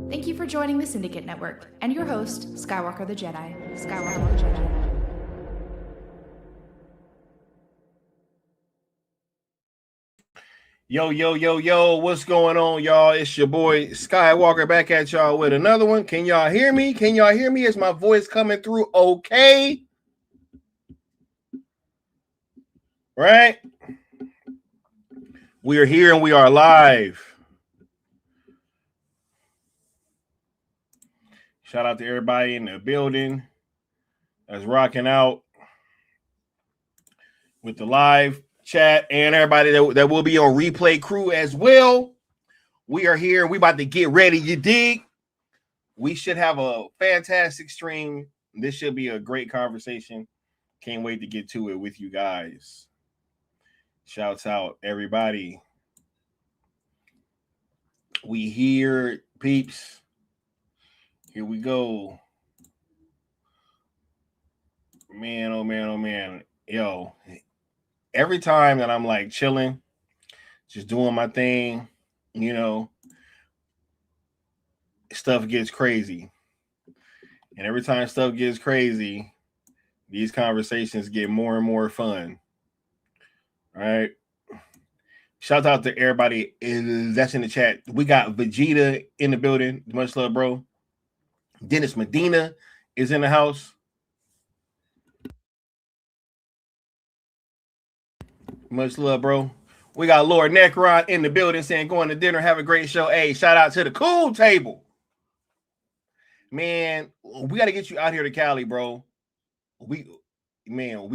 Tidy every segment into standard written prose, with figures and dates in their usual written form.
Thank you for joining the Syndicate Network and your host, Skywalker the Jedi. Skywalker the Jedi. Yo, what's going on, y'all? It's your boy Skywalker back at y'all with another one. Can y'all hear me? Is my voice coming through okay? Right? We are here and we are live. Shout out to everybody in the building that's rocking out with the live chat and everybody that will be on replay crew as well. We are here. We about to get ready. You dig? We should have a fantastic stream. This should be a great conversation. Can't wait to get to it with you guys. Shouts out, everybody. We here, peeps. Here we go. Man, oh man. Yo, every time that I'm like chilling, just doing my thing, you know, stuff gets crazy. And every time stuff gets crazy, these conversations get more and more fun. All right. Shout out to everybody that's in the chat. We got Vegeta in the building. Much love, bro. Dennis Medina is in the house. Much love, bro. We got Lord Necron in the building saying, going to dinner, have a great show. Hey, shout out to the cool table. Man, we got to get you out here to Cali, bro. We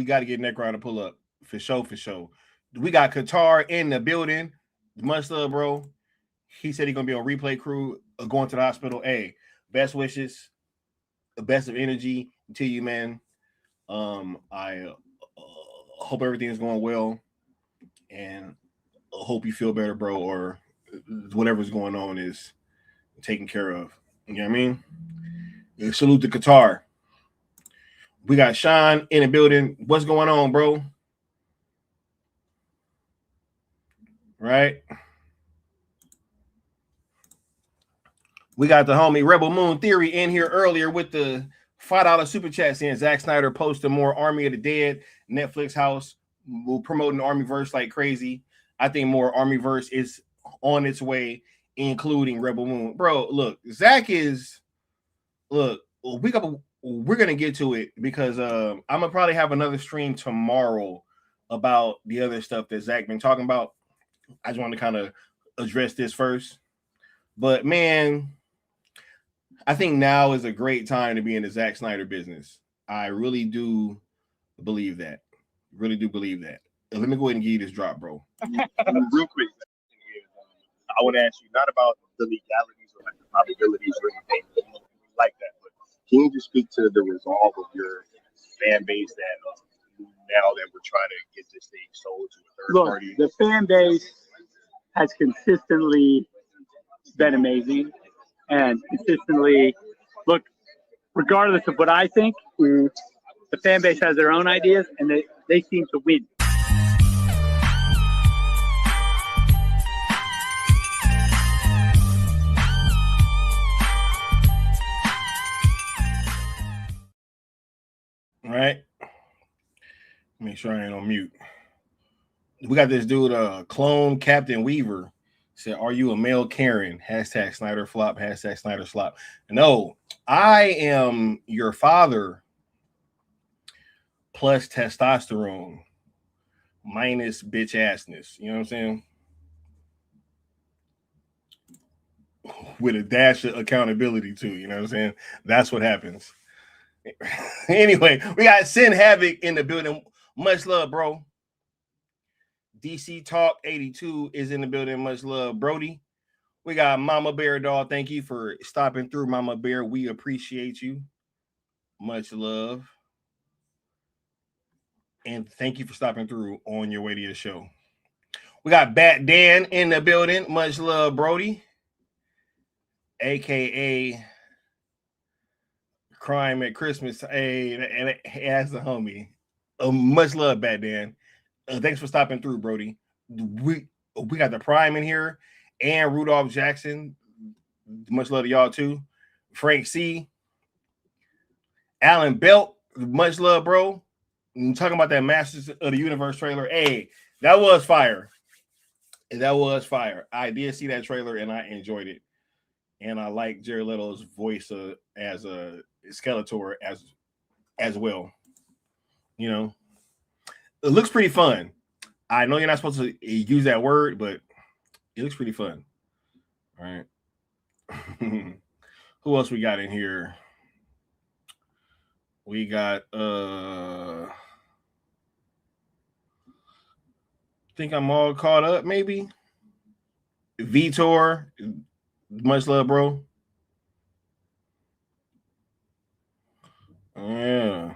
got to get Necron to pull up. For sure. We got Qatar in the building. Much love, bro. He said he's going to be on replay crew, going to the hospital. Hey, best wishes, the best of energy to you, man. I hope everything is going well, and hope you feel better, bro, or whatever's going on is taken care of. You know what I mean? And salute to Qatar. We got Sean in the building. What's going on, bro? Right? We got the homie Rebel Moon Theory in here earlier with the $5 super chat saying Zack Snyder posted more Army of the Dead Netflix house. We're promoting Armyverse like crazy. I think more Armyverse is on its way, including Rebel Moon. Bro, look, Zack is we're gonna get to it because I'm gonna probably have another stream tomorrow about the other stuff that Zack been talking about. I just want to kind of address this first. But man, I think now is a great time to be in the Zack Snyder business. I really do believe that. Let me go ahead and give you this drop, bro. Real quick, I want to ask you not about the legalities or like the probabilities or anything like that, but can you just speak to the resolve of your fan base that now that we're trying to get this thing sold to a third party? The fan base has consistently been amazing and consistently, regardless of what I think, the fan base has their own ideas and they seem to win. All right. Make sure I ain't on mute. We got this dude, clone Captain Weaver, said, "Are you a male Karen?" Hashtag Snyder flop. Hashtag Snyder slop. No, I am your father plus testosterone minus bitch assness. You know what I'm saying? With a dash of accountability too. You know what I'm saying? That's what happens. Anyway, we got Sin Havoc in the building. Much love, bro. DC Talk 82 is in the building. Much love, Brody. We got Mama Bear Doll. Thank you for stopping through, Mama Bear. We appreciate you. Much love. And thank you for stopping through on your way to your show. We got Bat Dan in the building. Much love, Brody. AKA Crime at Christmas. Hey, and as the homie. Much love, Bat Dan. Thanks for stopping through, Brody. We got the Prime in here and Rudolph Jackson. much love to y'all too. Frank C, Alan Belt, much love, bro. I'm talking about that Masters of the Universe trailer. Hey, that was fire. That was fire. I did see that trailer and I enjoyed it. And I like Jared Leto's voice as a Skeletor as well. You know, it looks pretty fun. I know you're not supposed to use that word, but it looks pretty fun. All right. Who else we got in here? We got I think I'm all caught up, maybe. Vitor, much love, bro. Yeah.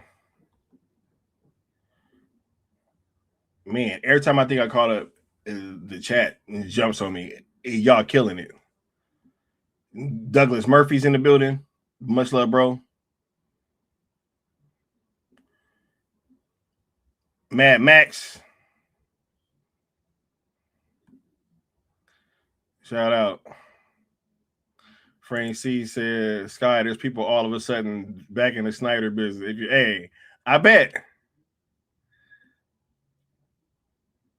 Man, every time I think I caught up, the chat jumps on me. Y'all killing it. Douglas Murphy's in the building. Much love, bro. Mad Max. Shout out. Frank C said, Sky, there's people all of a sudden back in the Snyder business. Hey, I bet.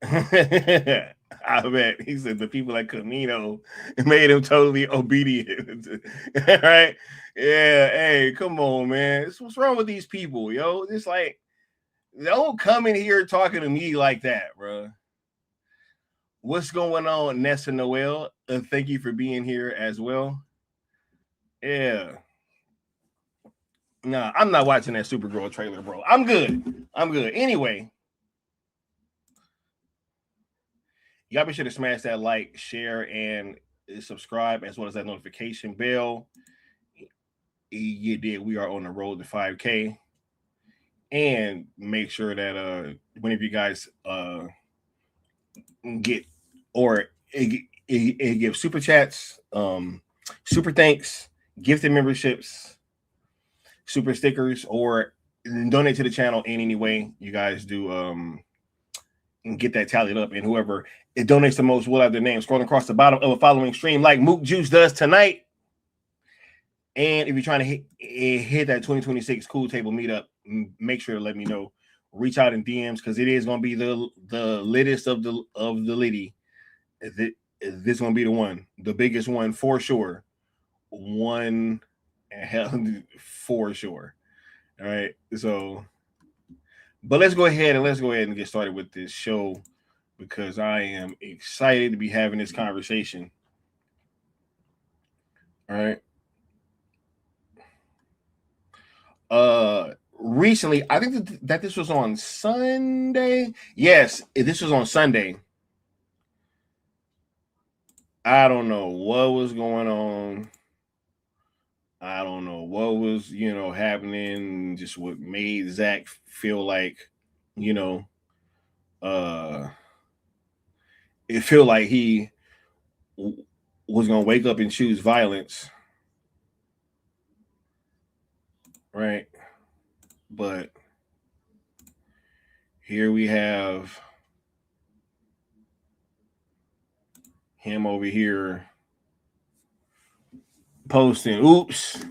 I bet. He said the people at Camino made him totally obedient. All right. Yeah. Hey, come on, man. What's wrong with these people, yo? It's like, don't come in here talking to me like that, bro. What's going on, Nessa Noel? Thank you for being here as well. Yeah. Nah, I'm not watching that Supergirl trailer, bro. I'm good. Anyway, y'all be sure to smash that like, share, and subscribe, as well as that notification bell. You did. We are on the road to 5K. And make sure that whenever you guys get or give super chats, super thanks, gifted memberships, super stickers, or donate to the channel in any way you guys do, and get that tallied up. And whoever it donates the most will have their name scrolling across the bottom of a following stream, like Mook Juice does tonight. And if you're trying to hit that 2026 Cool Table meetup, make sure to let me know. Reach out in DMs, because it is going to be the littest of the litty. This is going to be the one, the biggest one for sure. One for sure. All right. So, but let's go ahead and get started with this show, because I am excited to be having this conversation. All right. Recently, I think that this was on Sunday. Yes, this was on Sunday. I don't know what was going on. I don't know what was, happening. Just what made Zack feel like, it feel like he was gonna wake up and choose violence, right? But here we have him over here posting, oops,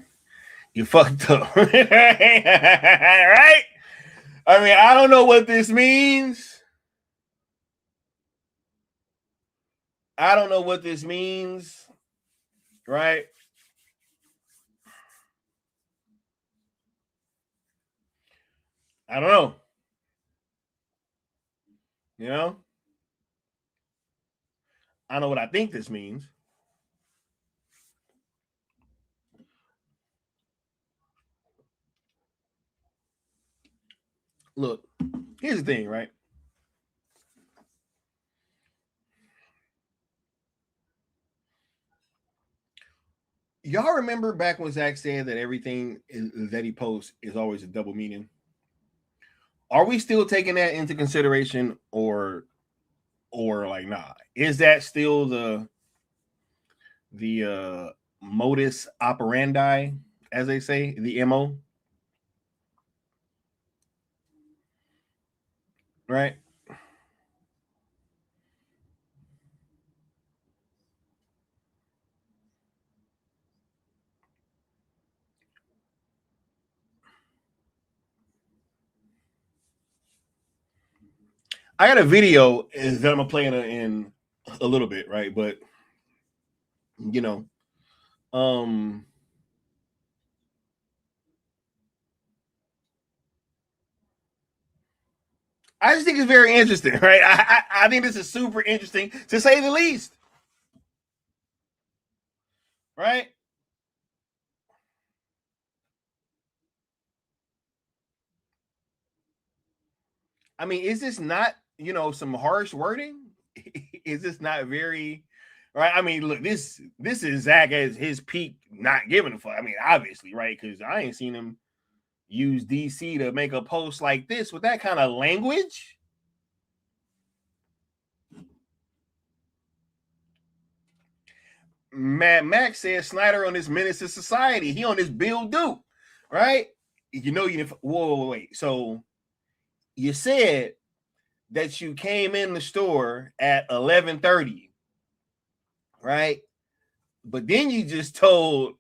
you fucked up. Right? I mean, I don't know what this means. I don't know what this means, right? I don't know. I know what I think this means. Look, here's the thing, right? Y'all remember back when Zack said that everything that he posts is always a double meaning? Are we still taking that into consideration, or like, nah? Is that still the modus operandi, as they say, the MO? Right? I got a video that I'm gonna play in a little bit, right? But you know, I just think it's very interesting, right? I think this is super interesting to say the least, right? I mean, is this not, some harsh wording? Is this not very, right? I mean, look, this is Zack at his peak, not giving a fuck. I mean, obviously, right? Because I ain't seen him use DC to make a post like this with that kind of language. Mad Max says Snyder on this Menace to Society. He on this Bill Duke, right? Wait. So you said that you came in the store at 11:30, right? But then you just told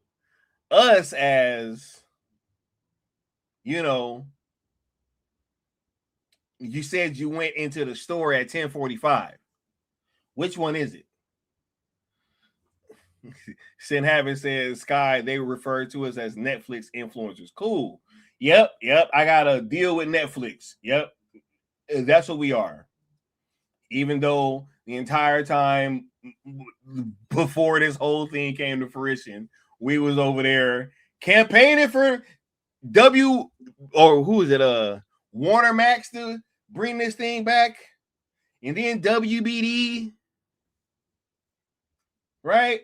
us as, you said you went into the store at 10:45. Which one is it? Sin Having says, Sky, they refer to us as Netflix influencers. Cool. Yep. I got a deal with Netflix. Yep. That's what we are. Even though the entire time before this whole thing came to fruition, we was over there campaigning for Warner Max to bring this thing back. And then WBD, right?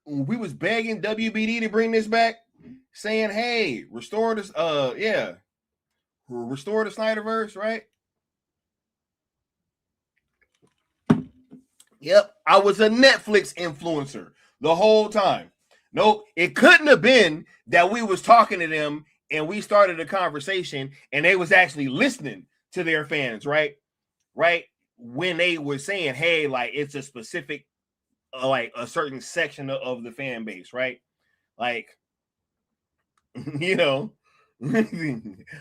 We was begging WBD to bring this back, saying, hey, restore this, restore the Snyderverse, right? Yep, I was a Netflix influencer the whole time. No, it couldn't have been that we was talking to them and we started a conversation and they was actually listening to their fans, right? Right? When they were saying, hey, like it's a specific, like a certain section of the fan base, right? Like, I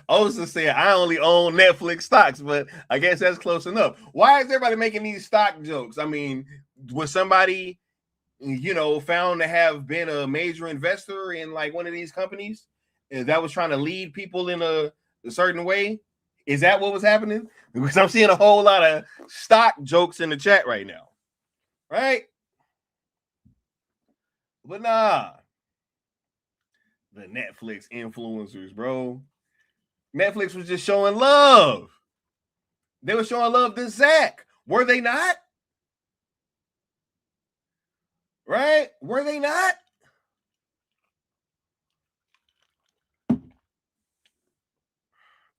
was to say I only own Netflix stocks, but I guess that's close enough. Why is everybody making these stock jokes? I mean, was somebody, found to have been a major investor in like one of these companies that was trying to lead people in a certain way? Is that what was happening? Because I'm seeing a whole lot of stock jokes in the chat right now, right? But nah. The Netflix influencers, bro. Netflix was just showing love. They were showing love to Zack. Were they not? Right? Were they not?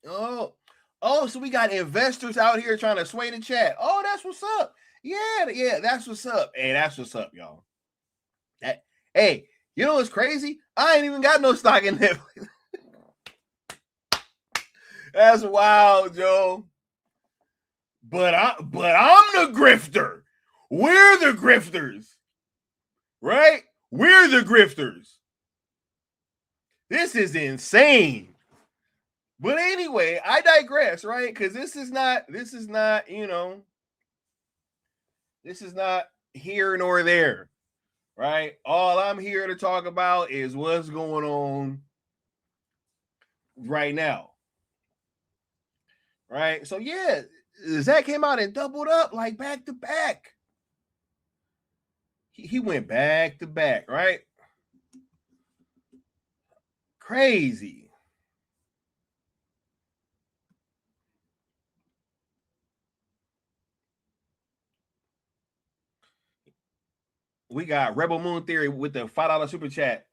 Oh, so we got investors out here trying to sway the chat. Oh, that's what's up. Yeah, that's what's up. Hey, that's what's up, y'all. Hey, you know what's crazy? I ain't even got no stock in Netflix. That's wild, Joe. But I'm the grifter. We're the grifters. Right? We're the grifters. This is insane. But anyway, I digress, right? Because this is not, this is not here nor there. Right? All I'm here to talk about is what's going on right now. Right? So yeah, Zack came out and doubled up like back to back. He went back to back, right? Crazy. We got Rebel Moon Theory with the $5 super chat.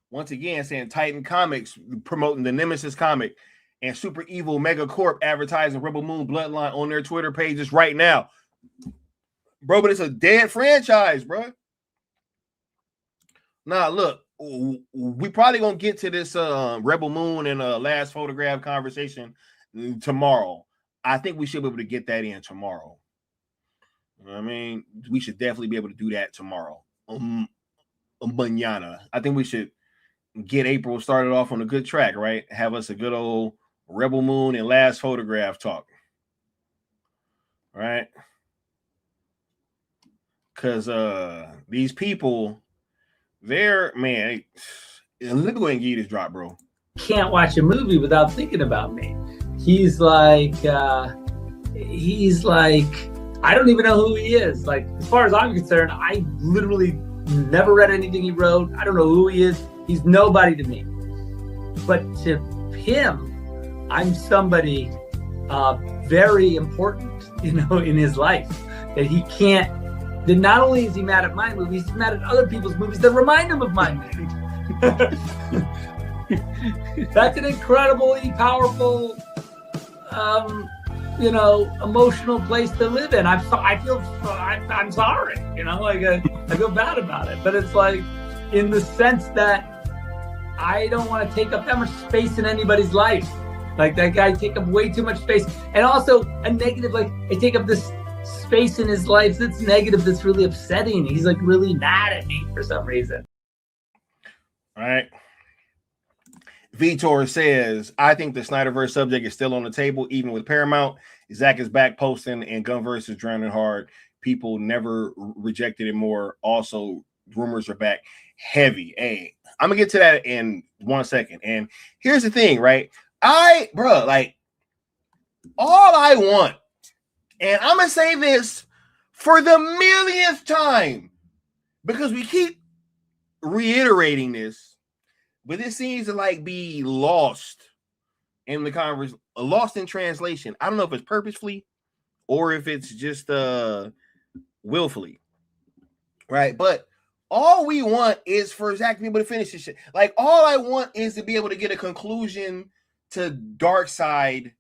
Once again, saying Titan Comics promoting the Nemesis comic and Super Evil Mega Corp advertising Rebel Moon Bloodline on their Twitter pages right now. Bro, but it's a dead franchise, bro. Nah, look, we probably gonna get to this Rebel Moon and last photograph conversation tomorrow. I think we should be able to get that in tomorrow. I mean, we should definitely be able to do that tomorrow. Mañana. I think we should get April started off on a good track, right? Have us a good old Rebel Moon and last photograph talk. right? Because these people, they're man. Let me go ahead and give you this drop, bro. Can't watch a movie without thinking about me. He's like, I don't even know who he is. Like, as far as I'm concerned, I literally never read anything he wrote. I don't know who he is. He's nobody to me. But to him, I'm somebody very important, in his life. That not only is he mad at my movies, he's mad at other people's movies that remind him of my movies. That's an incredibly powerful, emotional place to live in. I'm sorry. I feel bad about it, but it's like in the sense that I don't want to take up that much space in anybody's life. Like, that guy take up way too much space, and also a negative. Like, I take up this space in his life that's negative, that's really upsetting. He's like really mad at me for some reason. All right. Vitor says, I think the Snyderverse subject is still on the table, even with Paramount. Zack is back posting, and Gunverse is drowning hard. People never rejected it more. Also, rumors are back heavy. Hey, I'm gonna get to that in 1 second. And here's the thing, right? All I want, and I'm gonna say this for the millionth time, because we keep reiterating this, but it seems to like be lost in the conversation, lost in translation. I don't know if it's purposefully or if it's just willfully, right? But all we want is for Zack to be able to finish this shit. Like, all I want is to be able to get a conclusion to Darkseid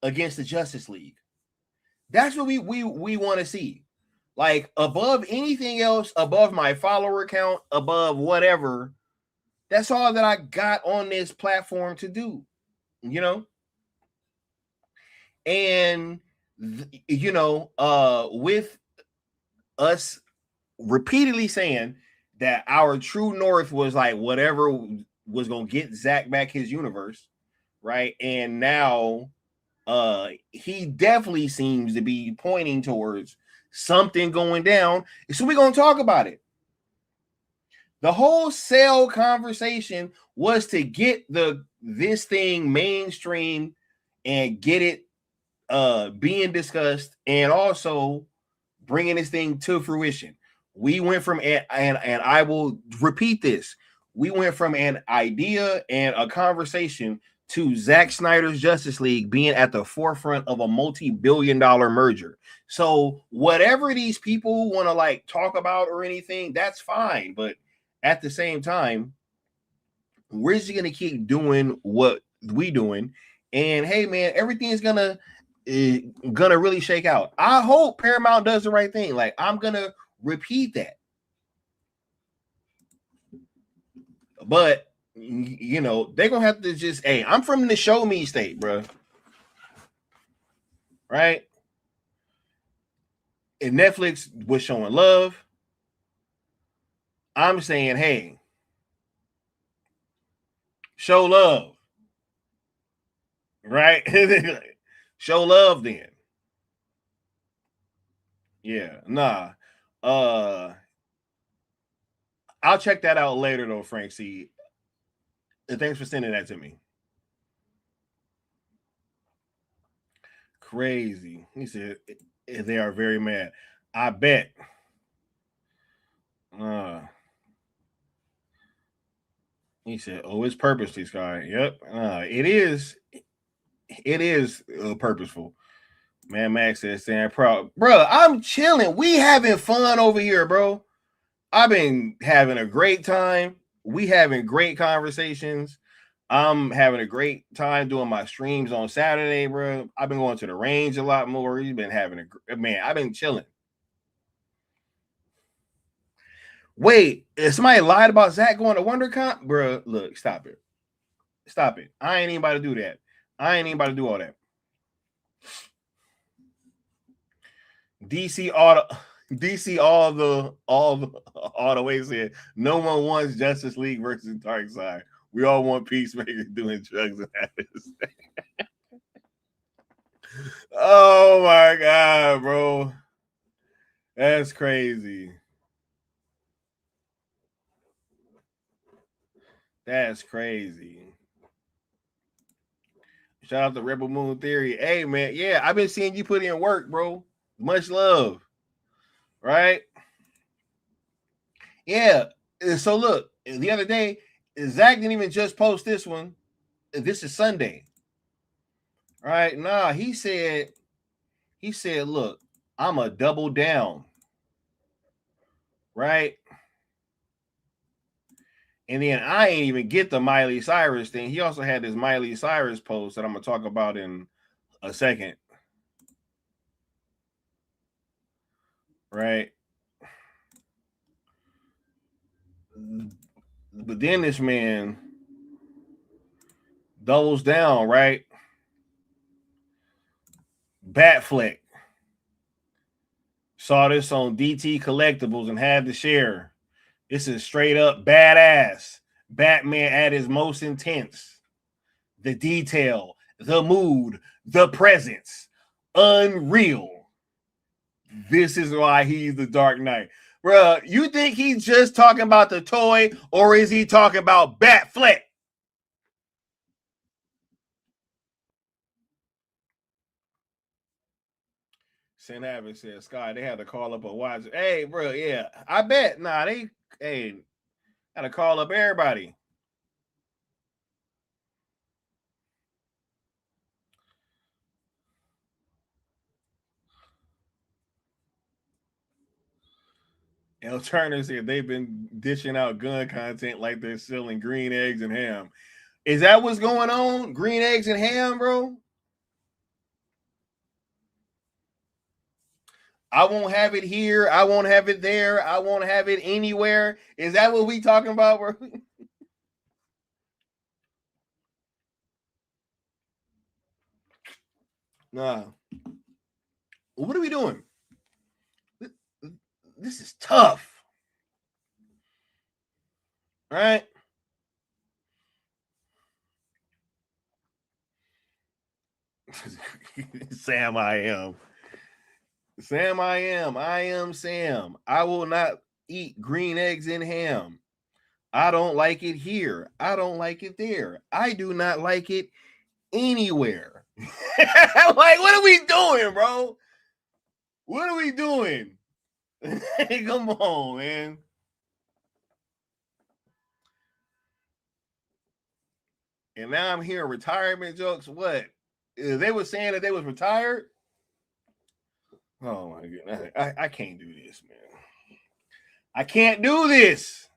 against the Justice League. That's what we want to see. Like, above anything else, above my follower count, above whatever, that's all that I got on this platform to do, And, with us repeatedly saying that our true north was like whatever was going to get Zack back his universe, right? And now he definitely seems to be pointing towards something going down. So we're going to talk about it. The whole sale conversation was to get this thing mainstream and get it being discussed, and also bringing this thing to fruition. We went from, and I will repeat this, we went from an idea and a conversation to Zack Snyder's Justice League being at the forefront of a multi-billion-dollar merger. So whatever these people want to like talk about or anything, that's fine. But at the same time, we're just going to keep doing what we doing. And hey, man, everything's gonna really shake out. I hope Paramount does the right thing. Like, I'm going to repeat that. But they're gonna have to just, hey, I'm from the show me state, bro. Right? And Netflix was showing love. I'm saying, hey, show love. Right? Show love then. Yeah, nah. I'll check that out later though, Frank C. Thanks for sending that to me. Crazy. He said they are very mad. I bet. He said, "Oh, it's purposely, Sky." Yep, it is. It is purposeful. Man, Max says, "Stand proud, bro. I'm chilling. We having fun over here, bro. I've been having a great time. We having great conversations. I'm having a great time doing my streams on Saturday, bro. I've been going to the range a lot more. He's been having I've been chilling." Wait, if somebody lied about Zack going to WonderCon, bro, look, stop it. Stop it. I ain't anybody to do that. I ain't anybody to do all that. DC all the way said no one wants Justice League versus Darkseid. We all want Peacemaker doing drugs and habits. Oh my God, bro. That's crazy. That's crazy. Shout out to Rebel Moon Theory. Hey, man. Yeah, I've been seeing you put in work, bro. Much love. Right? Yeah. So look, the other day, Zach didn't even just post this one. This is Sunday. Right? Nah, he said, look, I'm a double down. Right? And then I ain't even get the Miley Cyrus thing. He also had this Miley Cyrus post that I'm going to talk about in a second. Right? But then this man doubles down, right? Batfleck. Saw this on DT Collectibles and had to share. This is straight up badass. Batman at his most intense. The detail, the mood, the presence. Unreal. This is why he's the Dark Knight. Bruh, you think he's just talking about the toy or is he talking about Batfleck? St. Abbott said, Sky, they had to call up a watch. Hey, bro, yeah, I bet. Nah, they had to call up everybody. El Turner said they've been dishing out Gunn content like they're selling green eggs and ham. Is that what's going on? Green eggs and ham, bro? I won't have it here. I won't have it there. I won't have it anywhere. Is that what we talking about, bro? Nah. What are we doing? This is tough. All right. Sam, I am. Sam, I am. I am Sam. I will not eat green eggs and ham. I don't like it here. I don't like it there. I do not like it anywhere. Like, what are we doing, bro? What are we doing? Come on, man. And now I'm hearing retirement jokes. What? They were saying that they was retired? Oh my goodness. I can't do this, man. I can't do this.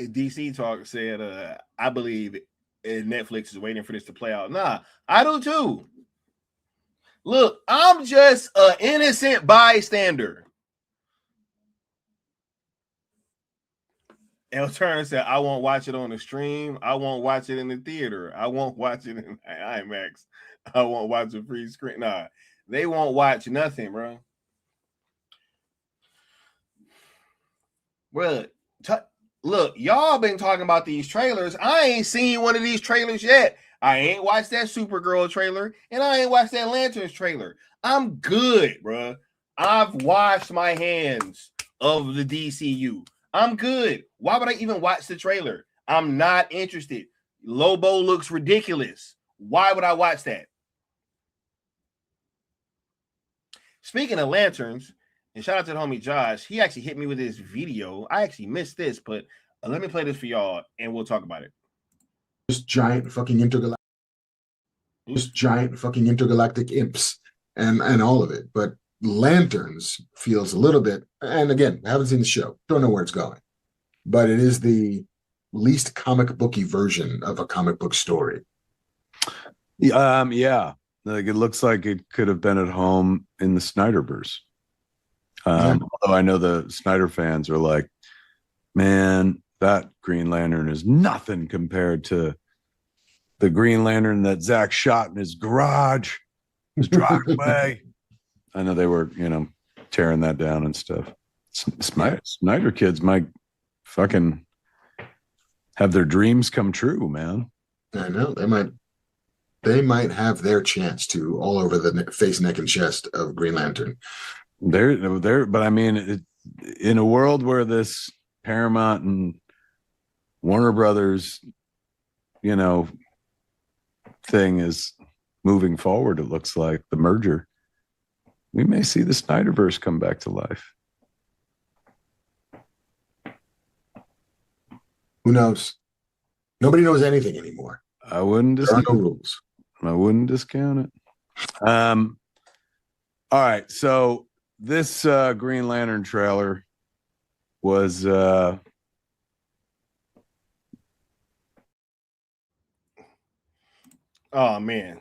DC Talk said, I believe Netflix is waiting for this to play out. Nah, I do too. Look, I'm just an innocent bystander. El Turner said, I won't watch it on the stream. I won't watch it in the theater. I won't watch it in IMAX. I won't watch a free screen. Nah, they won't watch nothing, bro. Bro, look, y'all been talking about these trailers. I ain't seen one of these trailers yet. I ain't watched that Supergirl trailer, and I ain't watched that Lanterns trailer. I'm good, bro. I've washed my hands of the DCU. I'm good. Why would I even watch the trailer? I'm not interested. Lobo looks ridiculous. Why would I watch that? Speaking of Lanterns, and shout out to the homie Josh, he actually hit me with this video. I actually missed this, but let me play this for y'all, and we'll talk about it. Just giant fucking intergalactic imps and all of it. But Lanterns feels a little bit, and again, I haven't seen the show, don't know where it's going, but it is the least comic booky version of a comic book story. Yeah, like it looks like it could have been at home in the Snyderverse. Although I know the Snyder fans are like, man, that Green Lantern is nothing compared to the Green Lantern that Zack shot in his garage, his driveway. I know they were, tearing that down and stuff. Snyder kids might fucking have their dreams come true, man. I know they might have their chance to all over the face, neck, and chest of Green Lantern. But I mean, in a world where this Paramount and Warner Brothers, you know, thing is moving forward, it looks like the merger, we may see the Snyderverse come back to life. Who knows? Nobody knows anything anymore. I wouldn't There are discount no rules. I wouldn't discount it. All right, so this Green Lantern trailer was oh man.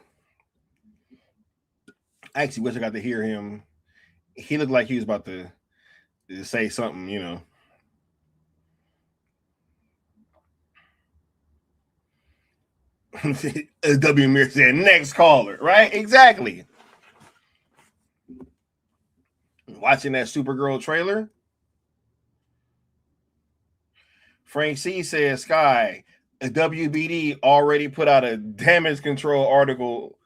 I actually wish I got to hear him. He looked like he was about to say something, you know. W. Mir said, next caller, right? Exactly. Watching that Supergirl trailer. Frank C says, Sky, WBD already put out a damage control article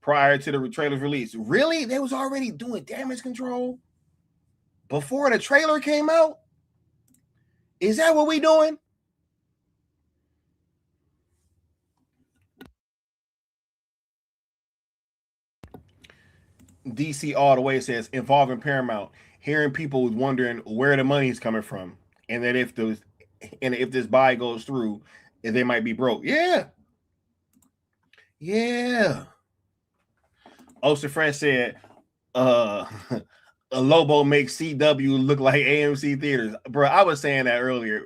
prior to the trailer's release. Really? They was already doing damage control before the trailer came out? Is that what we doing? DC all the way says, involving Paramount, hearing people wondering where the money's coming from, and that if this buy goes through, they might be broke. Yeah. Oster Fresh said, a Lobo makes CW look like AMC theaters. Bro, I was saying that earlier.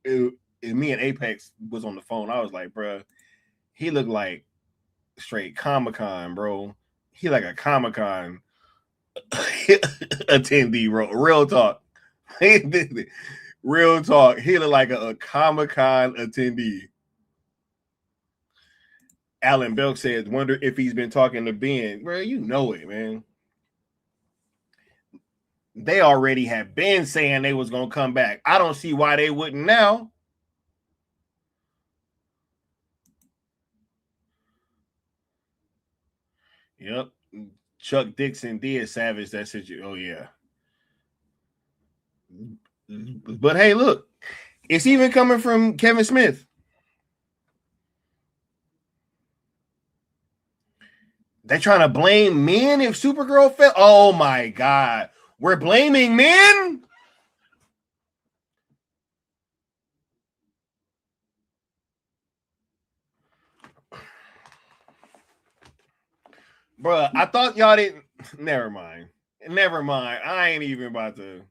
Me and Apex was on the phone. I was like, bro, he looked like straight Comic-Con, bro. He like a Comic-Con attendee, bro. Real talk. Real talk. He look like a Comic-Con attendee. Alan Belk says, wonder if he's been talking to Ben. Bro, you know it, man. They already have been saying they was going to come back. I don't see why they wouldn't now. Yep. Chuck Dixon did savage that situation. Oh, yeah. But hey, look, it's even coming from Kevin Smith. They're trying to blame men if Supergirl fell. Oh, my God. We're blaming men? Bruh, I thought y'all didn't. Never mind. I ain't even about to.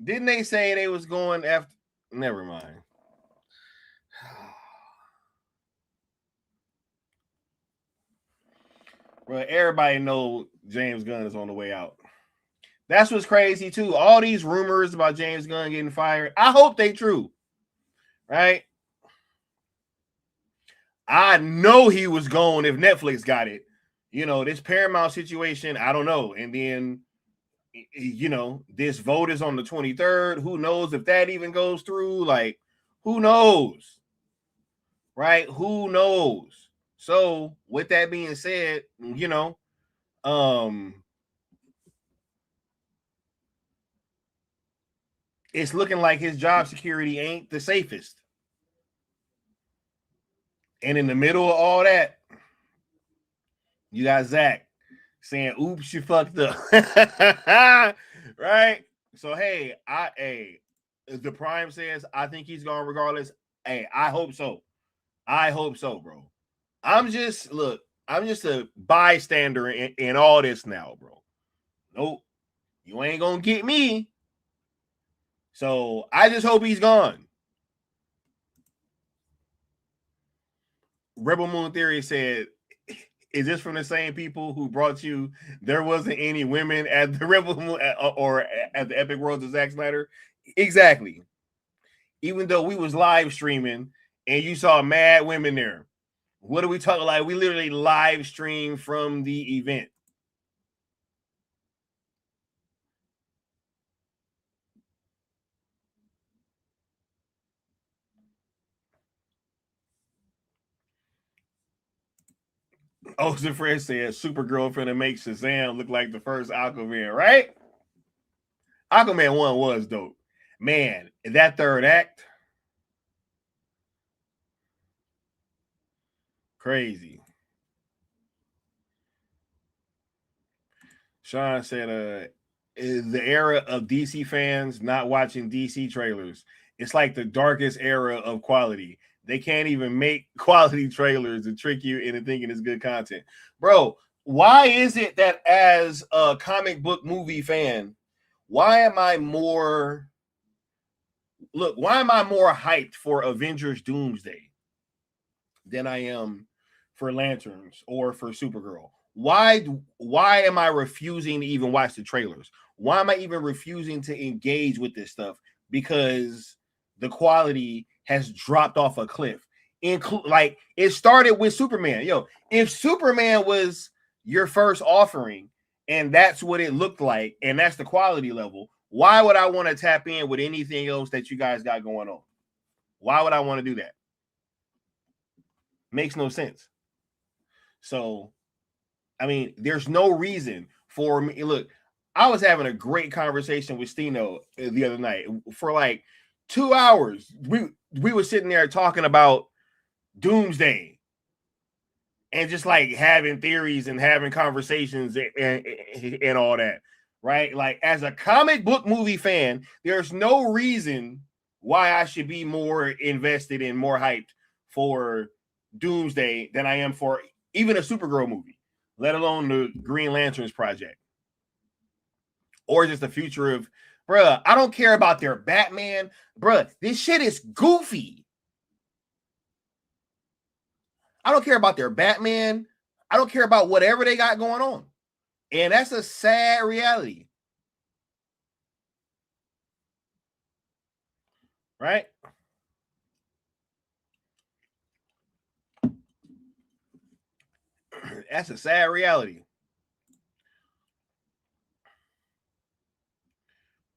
Didn't they say they was going after? Never mind. Bro, everybody know James Gunn is on the way out. That's what's crazy too. All these rumors about James Gunn getting fired. I hope they true. Right? I know he was going if Netflix got it. You know, this Paramount situation, I don't know. And then, you know, this vote is on the 23rd. Who knows if that even goes through? Like, who knows? Right? Who knows? So, with that being said, you know, it's looking like his job security ain't the safest. And in the middle of all that, you got Zach saying, oops, you fucked up. Right? So, hey, the Prime says, I think he's gone regardless. Hey, I hope so. Bro. I'm just a bystander in all this now, bro. Nope. You ain't gonna get me. So I just hope he's gone. Rebel Moon Theory said, is this from the same people who brought you there wasn't any women at the Rebel Moon or at the Epic Worlds of Zack Snyder? Exactly. Even though we was live streaming and you saw mad women there. What are we talking like? We literally live stream from the event. Ocean Fresh said Supergirl finna make Shazam look like the first Aquaman, right? Aquaman 1 was dope. Man, that third act, crazy. Sean said, the era of DC fans not watching DC trailers. It's like the darkest era of quality. They can't even make quality trailers to trick you into thinking it's good content. Bro, why is it that as a comic book movie fan, why am I more hyped for Avengers Doomsday than I am for Lanterns or for Supergirl? Why am I refusing to even watch the trailers? Why am I even refusing to engage with this stuff? Because the quality has dropped off a cliff. Like it started with Superman. Yo, if Superman was your first offering and that's what it looked like and that's the quality level, why would I want to tap in with anything else that you guys got going on? Why would I want to do that? Makes no sense. So, I mean, there's no reason for me. Look, I was having a great conversation with Stino the other night for like 2 hours. We were sitting there talking about Doomsday and just like having theories and having conversations and all that, right? Like as a comic book movie fan, there's no reason why I should be more invested and more hyped for Doomsday than I am for even a Supergirl movie, let alone the Green Lanterns project. Or just the future of, bruh, I don't care about their Batman. Bruh, this shit is goofy. I don't care about their Batman. I don't care about whatever they got going on. And that's a sad reality. Right? That's a sad reality.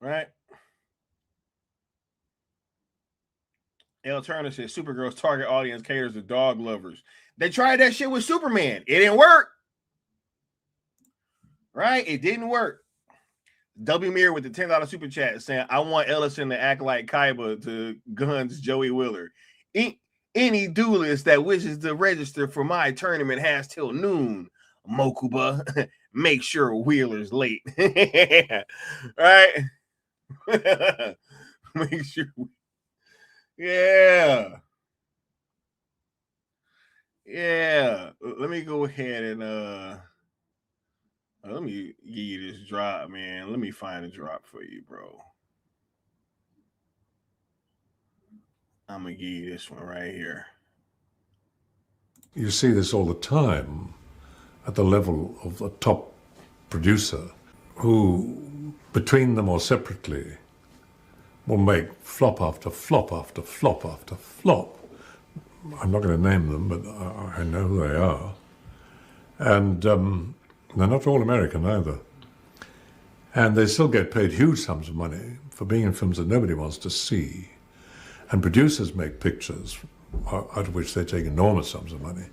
Right? L. Turner says Supergirl's target audience caters to dog lovers. They tried that shit with Superman. It didn't work. Right? It didn't work. W. Mirror with the $10 super chat saying, I want Ellison to act like Kaiba to Gunn's Joey Wheeler. Any duelist that wishes to register for my tournament has till noon. Mokuba, make sure Wheeler's late. Right? Make sure. Yeah. Let me go ahead and let me give you this drop, man. Let me find a drop for you, bro. I'm gonna give you this one right here. You see this all the time at the level of a top producer who, between them or separately, will make flop after flop after flop after flop. I'm not going to name them, but I know who they are. And they're not all American either. And they still get paid huge sums of money for being in films that nobody wants to see. And producers make pictures out of which they take enormous sums of money.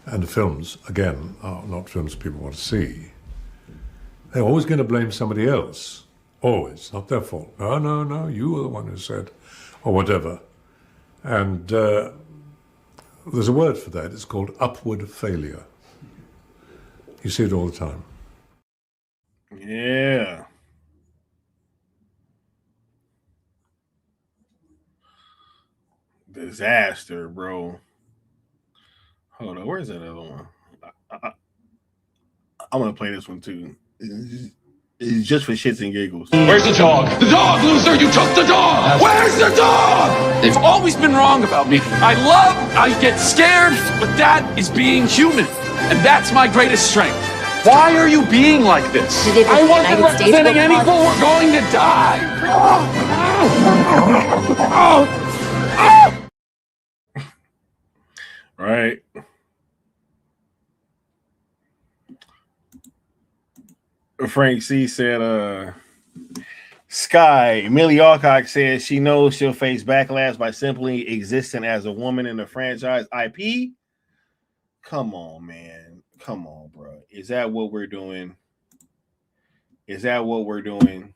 And the films, again, are not films people want to see. They're always going to blame somebody else. Always. Not their fault. No, you were the one who said, or whatever. And there's a word for that. It's called upward failure. You see it all the time. Yeah. Disaster, bro. Hold on. Where's that other one? I'm going to play this one too. It's just for shits and giggles. Where's the dog? The dog, loser! You took the dog! Where's the dog? They've always been wrong about me. I get scared, but that is being human. And that's my greatest strength. Why are you being like this? I wasn't representing anyone. We're going to die. Right. Frank C said, Sky, Millie Alcock says she knows she'll face backlash by simply existing as a woman in the franchise IP. Come on, man. Come on, bro. Is that what we're doing? Is that what we're doing?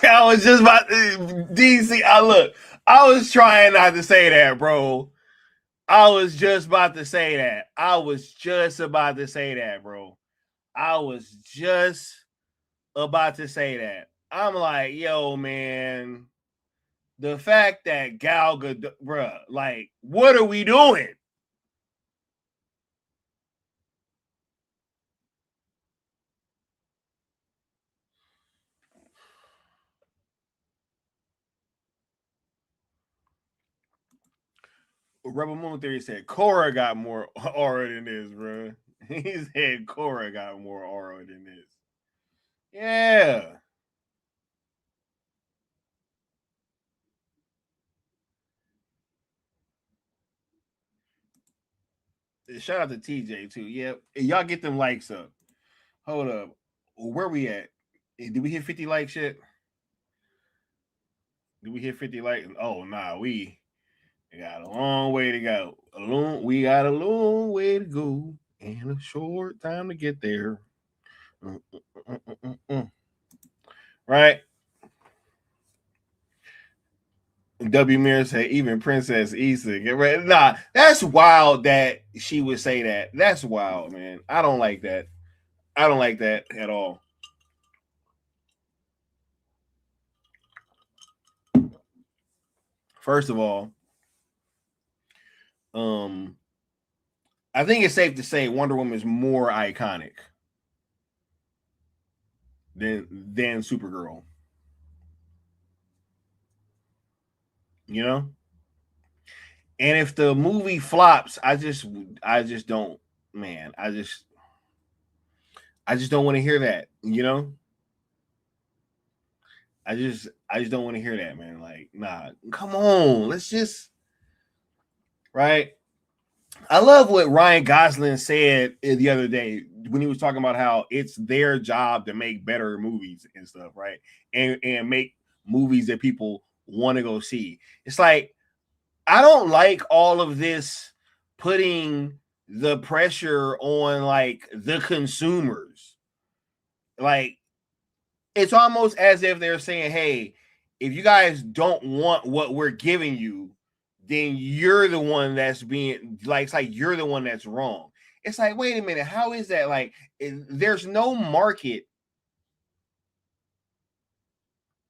I was just about to, DC. I was trying not to say that, bro. I was just about to say that. I was just about to say that, bro. I was just about to say that. I'm like, yo, man, the fact that Gal Gadot, bruh, like, what are we doing? Rebel Moon Theory said Korra got more aura than this, bro. He said Korra got more aura than this. Yeah. Shout out to TJ too. Yep. Y'all get them likes up. Hold up. Where we at? Did we hit 50 likes yet? Did we hit 50 likes? Oh, nah. We got a long way to go. We got a long way to go and a short time to get there. Right? W. Mir said, even Princess Issa. Nah, that's wild that she would say that. That's wild, man. I don't like that. I don't like that at all. First of all, I think it's safe to say Wonder Woman is more iconic than Supergirl. You know? And if the movie flops, I just don't, man. I just don't want to hear that, you know? I just don't want to hear that, man. Like, nah, come on. Let's just, right? I love what Ryan Gosling said the other day when he was talking about how it's their job to make better movies and stuff, right? And make movies that people want to go see. It's like, I don't like all of this putting the pressure on like the consumers. Like, it's almost as if they're saying, hey, if you guys don't want what we're giving you, then you're the one that's being like, it's like you're the one that's wrong. It's like, wait a minute, how is that? Like, there's no market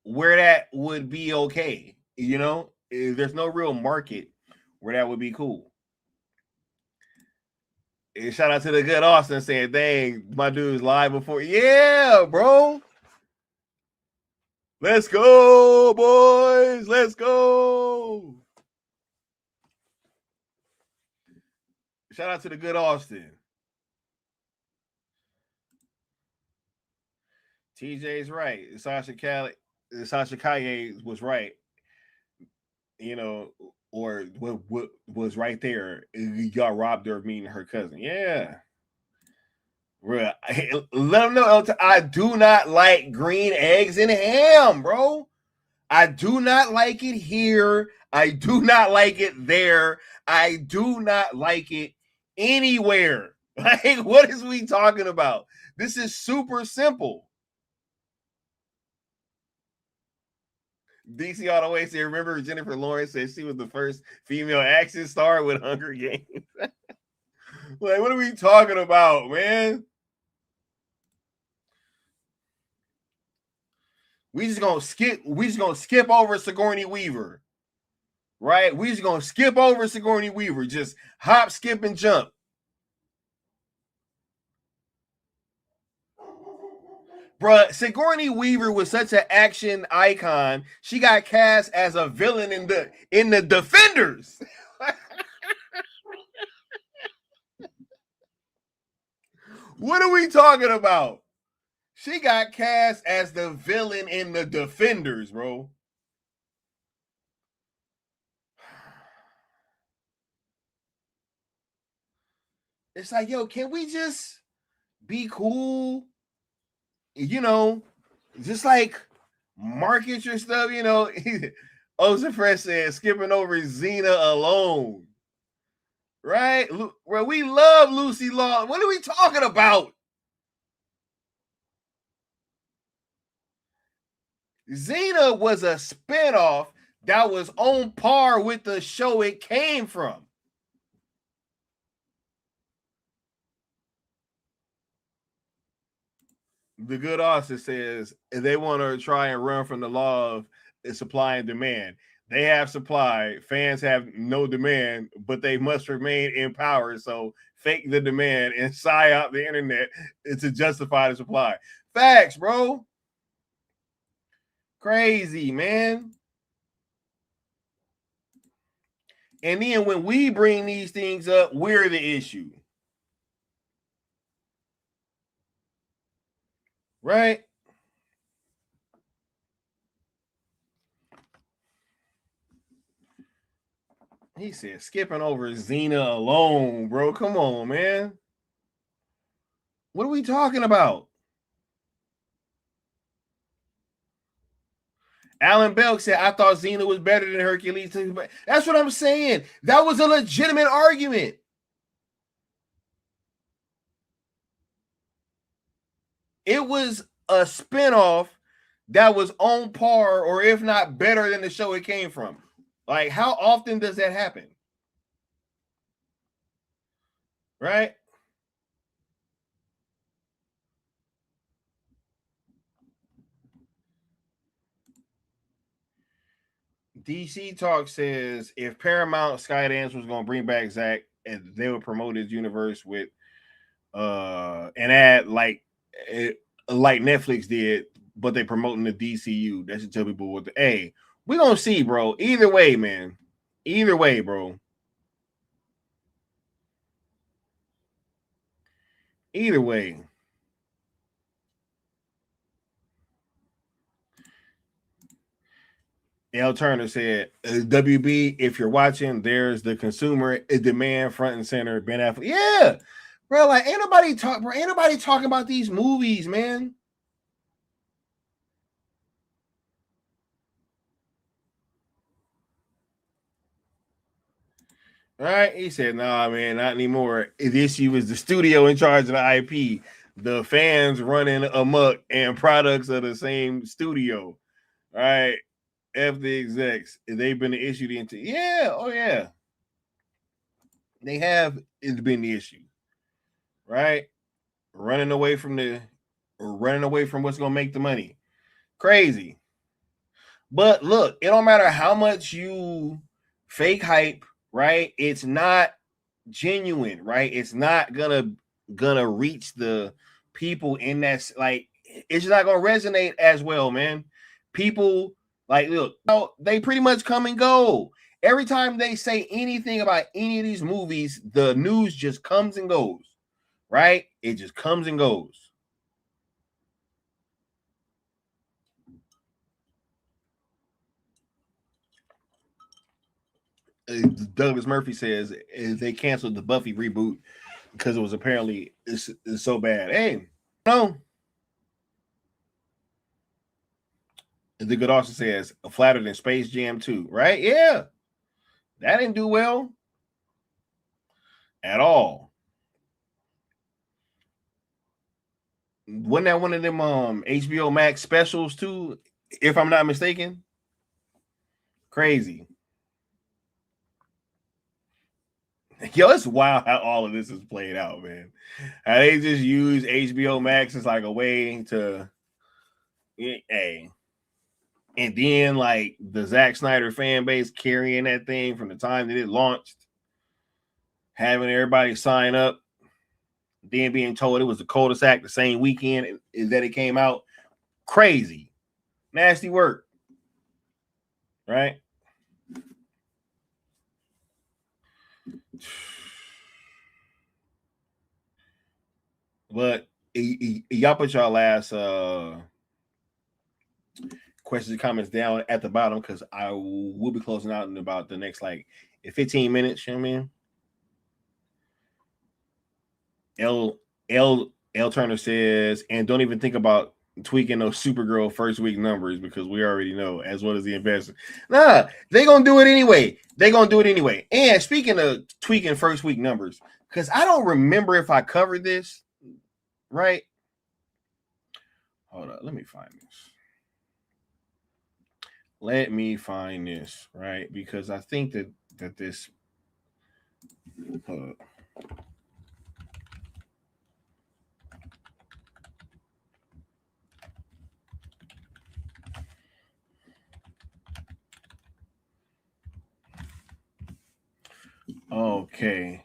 where that would be okay, you know? There's no real market where that would be cool. And shout out to the good Austin saying, dang, my dude's live before. Yeah, bro. Let's go, boys. Let's go. Shout out to the good Austin. TJ's right. Sasha Kaye was right. You know, or what was right there. Y'all robbed her of meeting her cousin. Yeah. Bro, let them know I do not like green eggs and ham, bro. I do not like it here. I do not like it there. I do not like it anywhere. Like, what is we talking about? This is super simple. DC all the way said, remember Jennifer Lawrence said she was the first female action star with Hunger Games. Like, what are we talking about, man? We just gonna skip over Sigourney Weaver. Right? We just gonna skip over Sigourney Weaver. Just hop, skip, and jump. Bruh, Sigourney Weaver was such an action icon. She got cast as a villain in the Defenders. What are we talking about? She got cast as the villain in the Defenders, bro. It's like, yo, can we just be cool? You know, just like market your stuff, you know. Ocean Fresh said skipping over Xena alone. Right? Well, we love Lucy Law. What are we talking about? Xena was a spinoff that was on par with the show it came from. The good author says they want to try and run from the law of supply and demand. They have supply, fans have no demand, but they must remain in power. So fake the demand and sigh out the internet to justify the supply. Facts, bro. Crazy, man. And then when we bring these things up, we're the issue. Right? He said skipping over Xena alone, bro. Come on, man. What are we talking about? Alan Belk said, I thought Xena was better than Hercules. That's what I'm saying. That was a legitimate argument. It was a spinoff that was on par, or if not better than the show it came from. Like, how often does that happen? Right? DC Talk says if Paramount Skydance was going to bring back Zack and they would promote his universe with an ad like Netflix did, but they promoting the DCU. That should tell people what the we're gonna see, bro. Either way, man. Either way, bro. Either way. L. Turner said, WB, if you're watching, there's the consumer demand front and center. Ben Affleck. Yeah, bro. Like, ain't nobody talking about these movies, man. All right. He said, nah, man, not anymore. The issue is the studio in charge of the IP. The fans running amok and products of the same studio. All right. F the execs. They've been the issue into. Yeah. Oh, yeah. They have been the issue. Right. Running away from what's going to make the money. Crazy. But look, it don't matter how much you fake hype, right? It's not genuine, right? It's not gonna reach the people in that, like, it's not gonna resonate as well, man. People, like, look, they pretty much come and go. Every time they say anything about any of these movies, the news just comes and goes, right? It just comes and goes. Douglas Murphy says they canceled the Buffy reboot because it was apparently it's so bad. Hey, no. The good also says flatter than Space Jam 2, right? Yeah, that didn't do well at all. Wasn't that one of them HBO Max specials too, if I'm not mistaken? Crazy. Yo, it's wild how all of this is played out, man. How they just use HBO Max as like a way to, and then like the Zack Snyder fan base carrying that thing from the time that it launched, having everybody sign up, then being told it was the cul-de-sac the same weekend that it came out. Crazy. Nasty work. Right? But y'all put y'all last questions and comments down at the bottom because I will be closing out in about the next 15 minutes. You know what I mean? L Turner says, and don't even think about tweaking those Supergirl first week numbers because we already know, as well as the investor. Nah, they're gonna do it anyway. And speaking of tweaking first week numbers, because I don't remember if I covered this, right? Hold on, let me find this. Right? Because I think that this okay.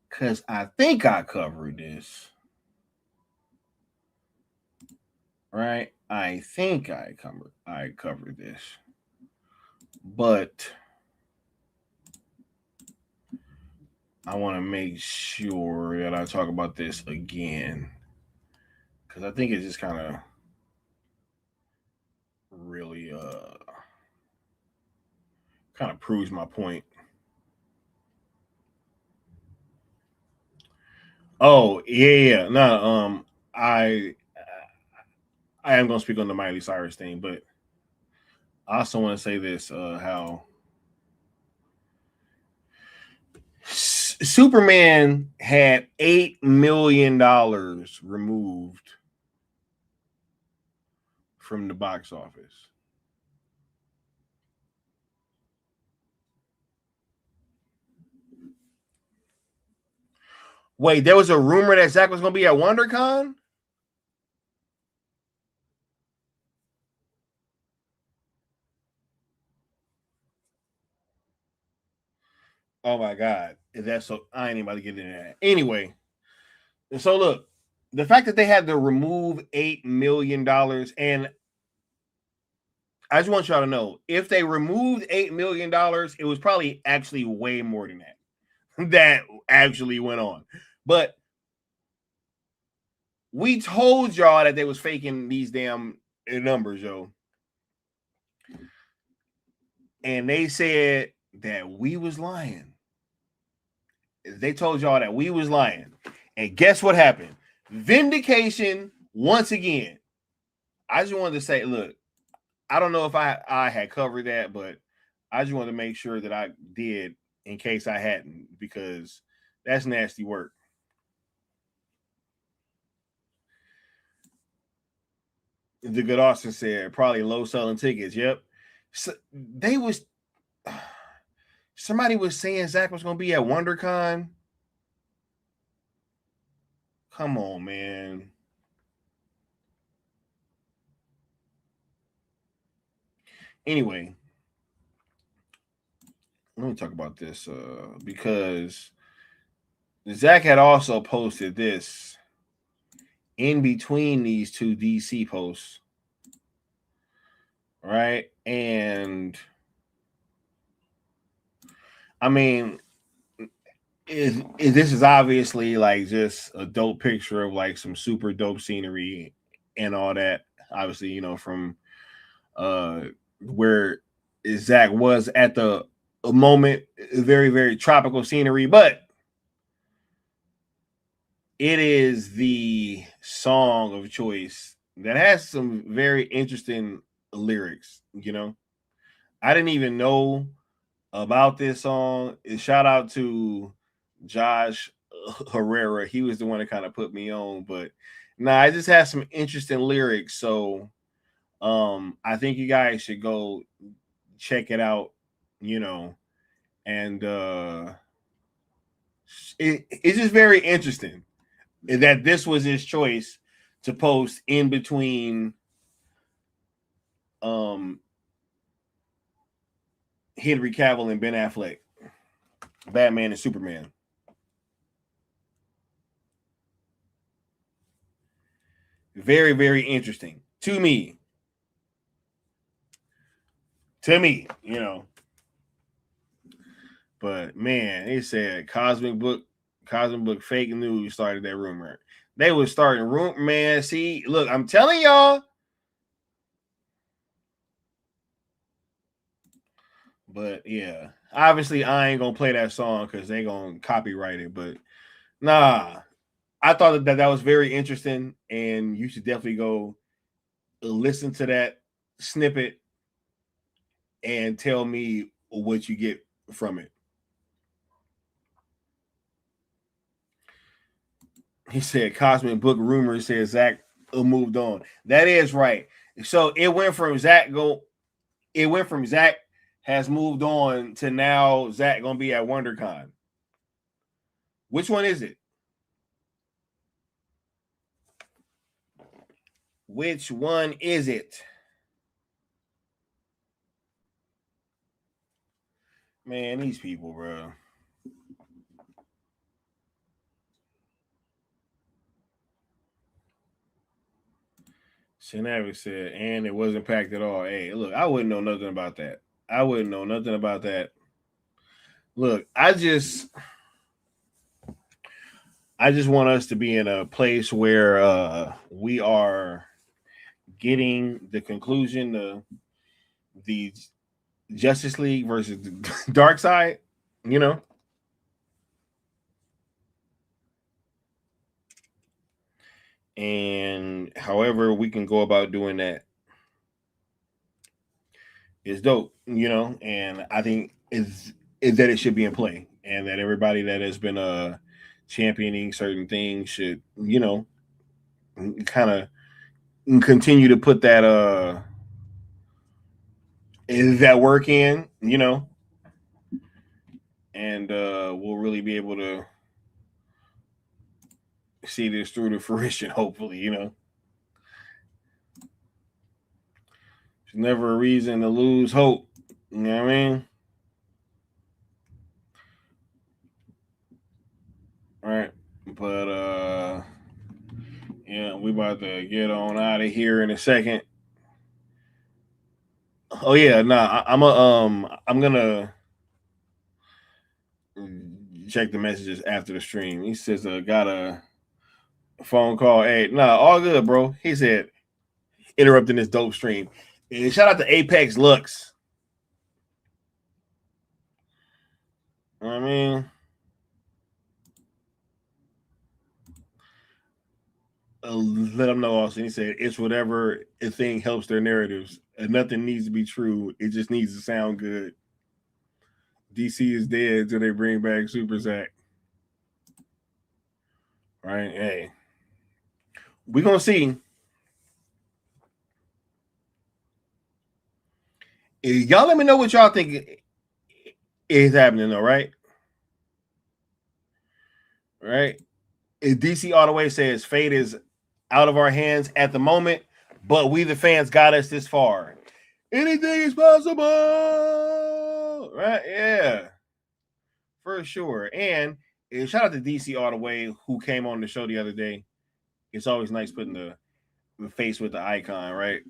Because I think I covered this. Right? I think I covered this. But I want to make sure that I talk about this again. Because I think it just kind of really kind of proves my point. Oh, yeah. No, I am going to speak on the Miley Cyrus thing, but I also want to say this, how Superman had $8 million removed from the box office. Wait, there was a rumor that Zack was going to be at WonderCon? Oh my God. That's so I ain't about to get into that. Anyway, so look, the fact that they had to remove $8 million, and I just want y'all to know, if they removed $8 million, it was probably actually way more than that. That actually went on. But we told y'all that they was faking these damn numbers, yo. And they said that we was lying. They told y'all that we was lying. And guess what happened? Vindication once again. I just wanted to say, look, I don't know if I had covered that, but I just wanted to make sure that I did in case I hadn't, because that's nasty work. The good Austin said probably low selling tickets. Yep. So somebody was saying Zack was going to be at WonderCon. Come on, man. Anyway, let me talk about this because Zack had also posted this in between these two DC posts, right? And I mean, this is obviously just a dope picture of some super dope scenery and all that. Obviously, from where Zack was at the moment, very, very tropical scenery, but it is the song of choice that has some very interesting lyrics. I didn't even know about this song. Shout out to Josh Herrera. He was the one that kind of put me on, but it just has some interesting lyrics. So I think you guys should go check it out, and it's just very interesting that this was his choice to post in between Henry Cavill and Ben Affleck, Batman and Superman. Very, very interesting to me. You know. But man, they said Cosmic Book fake news started that rumor. They was starting rumor, man. See, look, I'm telling y'all. But yeah, obviously I ain't gonna play that song because they gonna copyright it. But nah, I thought that was very interesting, and you should definitely go listen to that snippet and tell me what you get from it. He said Cosmic Book rumors says Zack moved on. That is right. So it went from Zack has moved on to now Zack gonna be at WonderCon. Which one is it? Which one is it? Man, these people, bro. Shenavik said, and it wasn't packed at all. Hey, look, I wouldn't know nothing about that. Look, I just want us to be in a place where we are getting the conclusion of the Justice League versus Dark Side, you know. And however we can go about doing that is dope, you know. And I think is that it should be in play, and that everybody that has been championing certain things should, you know, kind of continue to put that work in, you know, and we'll really be able to see this through to fruition, hopefully, you know. There's never a reason to lose hope. You know what I mean? All right. But yeah, we about to get on out of here in a second. Oh yeah, I'm gonna check the messages after the stream. He says got a phone call. Hey, all good, bro. He said interrupting this dope stream. And shout out to Apex Lux. You know what I mean? Let them know also. He said it's whatever a thing helps their narratives. And nothing needs to be true. It just needs to sound good. DC is dead until they bring back Super Zack. Right? Hey, we're gonna see. Y'all let me know what y'all think is happening, though, right? Right? DC all the way says fate is out of our hands at the moment, but we the fans got us this far. Anything is possible, right? Yeah, for sure. And shout out to DC all the way who came on the show the other day. It's always nice putting the face with the icon, right?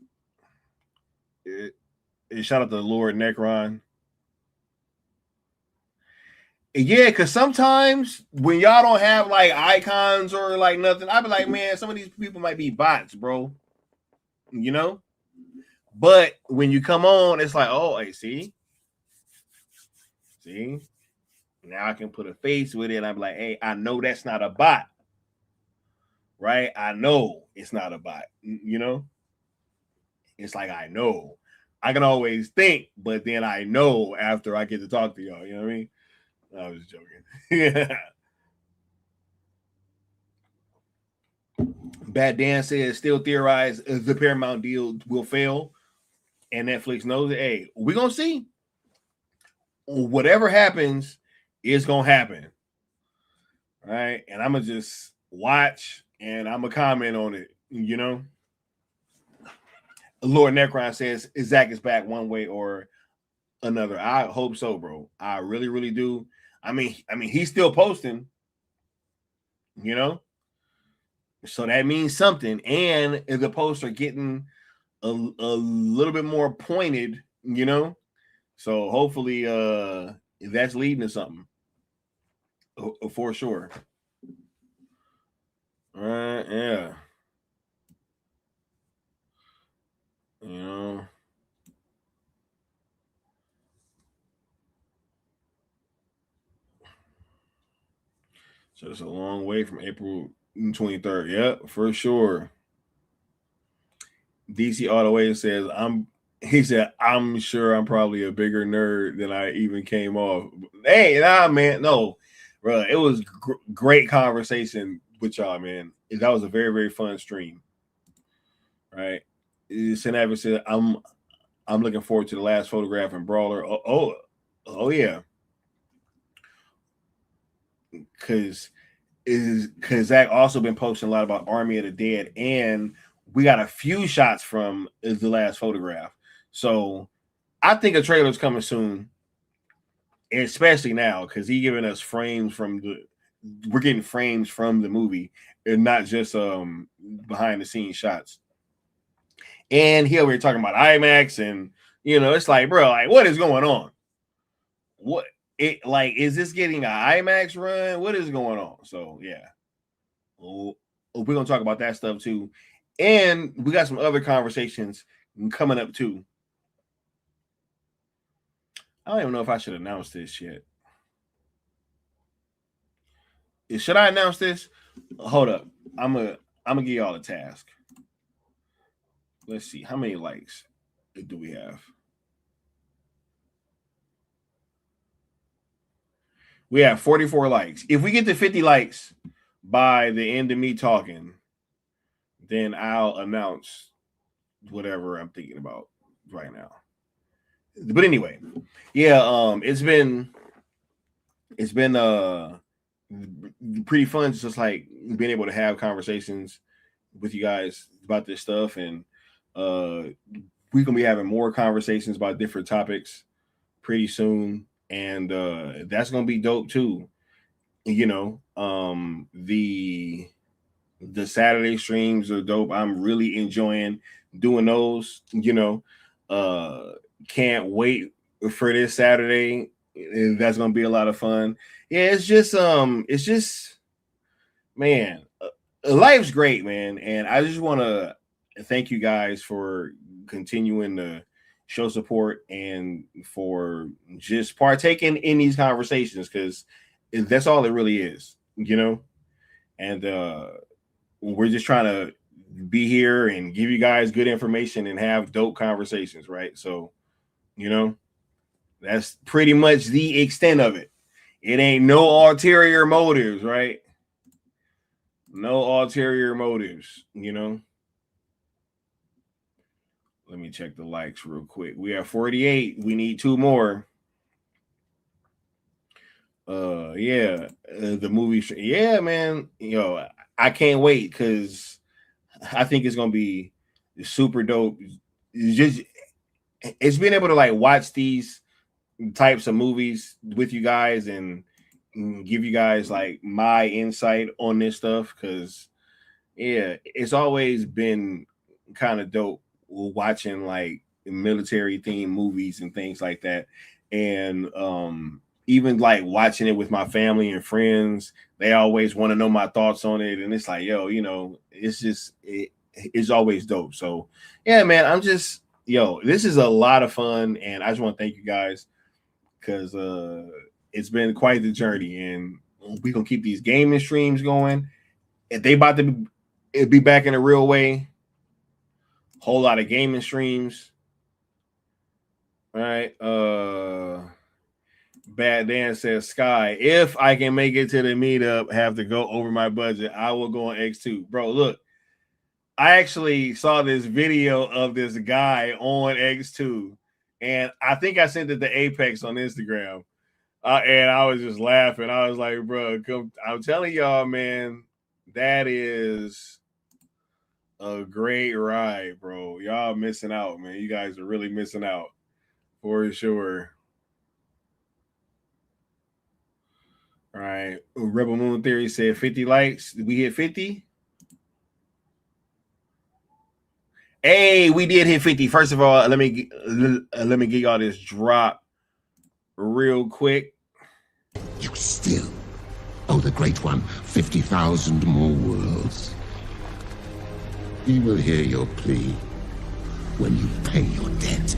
Shout out to Lord Necron. Yeah, because sometimes when y'all don't have like icons or like nothing, I be like, man, some of these people might be bots, bro. You know? But when you come on, it's like, oh, hey, see? Now I can put a face with it, and I'm like, hey, I know that's not a bot. Right? I know it's not a bot. You know? It's like, I know. I can always think, but then I know after I get to talk to y'all. You know what I mean? I was joking. Yeah. Bad Dan says still theorize the Paramount deal will fail, and Netflix knows it. Hey, we're gonna see. Whatever happens is gonna happen. All right. And I'm gonna just watch and I'm gonna comment on it, you know. Lord Necron says Zack is back one way or another. I hope so, bro. I really, really do. I mean, he's still posting, you know. So that means something. And the posts are getting a little bit more pointed, you know. So hopefully that's leading to something. For sure. All right, yeah. You know. So it's a long way from April 23rd. Yep, for sure. DC Autoway says, he said, I'm sure I'm probably a bigger nerd than I even came off. Hey, nah, man. No, bro. It was great conversation with y'all, man. That was a very, very fun stream. Right. Senator said, I'm looking forward to the last photograph and Brawler. Oh yeah. Because Zach also been posting a lot about Army of the Dead, and we got a few shots from the last photograph. So I think a trailer's coming soon, especially now because he's giving us frames from we're getting frames from the movie and not just behind the scenes shots. And here we're talking about IMAX, and it's like, bro, like what is going on? What it like is this getting an IMAX run? What is going on? So yeah. We're gonna talk about that stuff too. And we got some other conversations coming up too. I don't even know if I should announce this yet. Should I announce this? Hold up. I'm gonna give y'all a task. Let's see. How many likes do we have? We have 44 likes. If we get to 50 likes by the end of me talking, then I'll announce whatever I'm thinking about right now. But anyway, yeah, it's been pretty fun, just like being able to have conversations with you guys about this stuff, and we're gonna be having more conversations about different topics pretty soon, and that's gonna be dope too. The Saturday streams are dope. I'm really enjoying doing those. Can't wait for this Saturday. That's gonna be a lot of fun. Yeah, it's just man, life's great, man, and I just want to thank you guys for continuing to show support and for just partaking in these conversations, because that's all it really is, and we're just trying to be here and give you guys good information and have dope conversations, right? So, that's pretty much the extent of it. It ain't no ulterior motives, right? No ulterior motives, Let me check the likes real quick. We have 48. We need 2 more. The movie. Yeah, man. I can't wait because I think it's gonna be super dope. It's being able to like watch these types of movies with you guys and give you guys like my insight on this stuff, because it's always been kind of dope watching like military themed movies and things like that, and even like watching it with my family and friends, they always want to know my thoughts on it, and it's like, it's just it's always dope. So yeah, man, I'm just this is a lot of fun, and I just want to thank you guys because it's been quite the journey, and we're gonna keep these gaming streams going. If they about to be back in a real way, whole lot of gaming streams. All right. Bad Dan says, Sky, if I can make it to the meetup, have to go over my budget, I will go on X2. Bro, look, I actually saw this video of this guy on X2, and I think I sent it to Apex on Instagram. And I was just laughing. I was like, bro, I'm telling y'all, man, that is a great ride, bro. Y'all missing out, man. You guys are really missing out for sure. All right. Rebel Moon Theory said 50 likes. Did we hit 50? Hey, we did hit 50. First of all, let me give y'all this drop real quick. You still owe the Great One 50,000 more worlds. He will hear your plea when you pay your debt.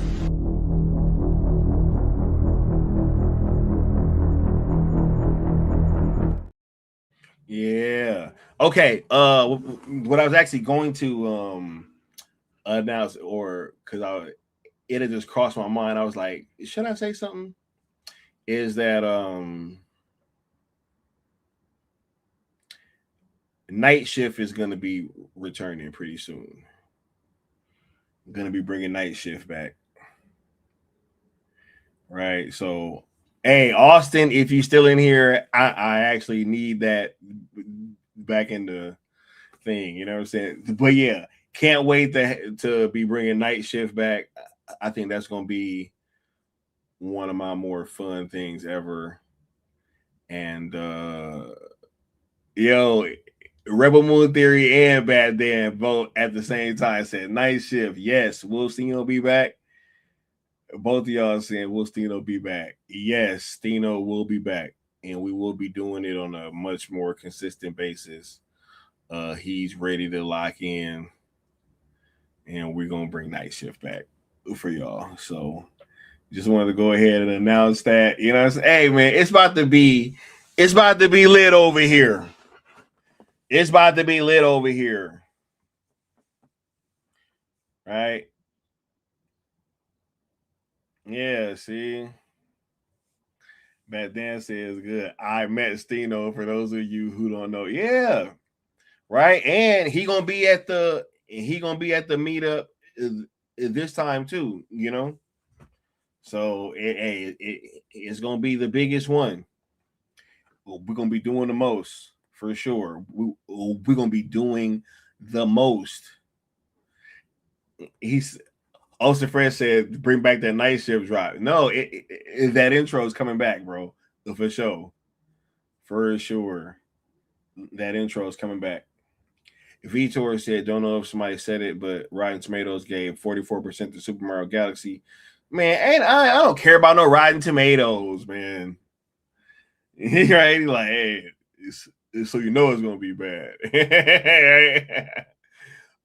Yeah. Okay. What I was actually going to announce, or because it had just crossed my mind, I was like, should I say something? Is that Night Shift is going to be returning pretty soon. I'm going to be bringing Night Shift back. Right. So, hey, Austin, if you're still in here, I actually need that back in the thing. You know what I'm saying? But yeah, can't wait to be bringing Night Shift back. I think that's going to be one of my more fun things ever. And Rebel Moon Theory and Bad Dan both at the same time said Night Shift. Yes, Will Stino be back. Both of y'all saying will Stino be back? Yes, Stino will be back, and we will be doing it on a much more consistent basis. He's ready to lock in, and we're gonna bring Night Shift back for y'all. So just wanted to go ahead and announce that. You know what I'm saying? Hey man, it's about to be lit over here. It's about to be lit over here. Right? Yeah, see. Bad Dan says good. I met Stino, for those of you who don't know. Yeah. Right. And he gonna be at the meetup this time too, you know. So it's gonna be the biggest one. We're gonna be doing the most for sure. We're gonna be doing the most. Austin Fred said, bring back that Night Shift drop. No, that intro is coming back, bro. For sure. For sure. That intro is coming back. Vitor said, don't know if somebody said it, but Rotten Tomatoes gave 44% to Super Mario Galaxy. Man, I don't care about no Rotten Tomatoes, man. Right? He's like, hey, so you know it's going to be bad.